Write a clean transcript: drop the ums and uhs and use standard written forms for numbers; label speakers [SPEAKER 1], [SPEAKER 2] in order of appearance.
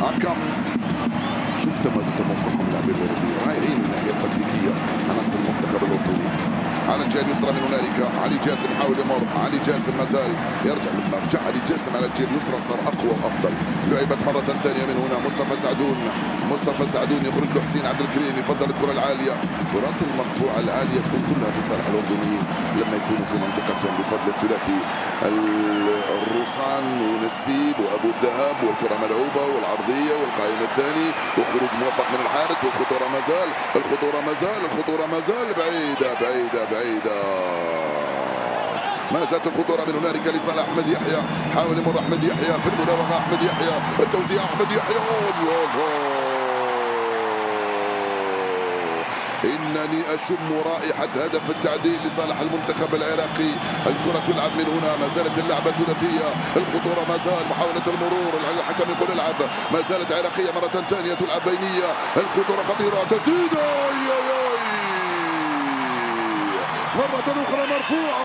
[SPEAKER 1] أكم. شوف تموقعهم اللاعبين الأوروبيين رائعين من الناحية التكتيكية عناصر المنتخب الأردني. على الجهة اليسرى من هنالك علي جاسم يحاول يمر، علي جاسم ما زال يرجع. لما رجع علي جاسم على الجهة اليسرى صار أقوى وأفضل. لعبت مرة ثانية من هنا مصطفى سعدون يخرج له حسين عبد الكريم، يفضل الكرة العالية. الكرات المرفوعة العالية تكون كلها في صالح الأردنيين لما يكونوا في منطقتهم بفضل الثلاثي الروسان ونسيب وأبو الذهب، والكرة ملعوبة والعرضية والقائم الثاني وخروج موفق من الحارس، والخطورة ما زال بعيدة. ما زالت الخطورة من هنالك لصالح أحمد يحيى. حاول يمر أحمد يحيى في المراوغة، أحمد يحيى التوزيع، أحمد يحيى إنني أشم رائحة هدف التعديل لصالح المنتخب العراقي. الكرة تلعب من هنا، ما زالت اللعبة ثلاثية، الخطورة ما زال، محاولة المرور، الحكم يقول العب، ما زالت عراقية مرة ثانية تلعب بينية، الخطورة خطيرة، تسديدة مرة أخرى مرفوعة.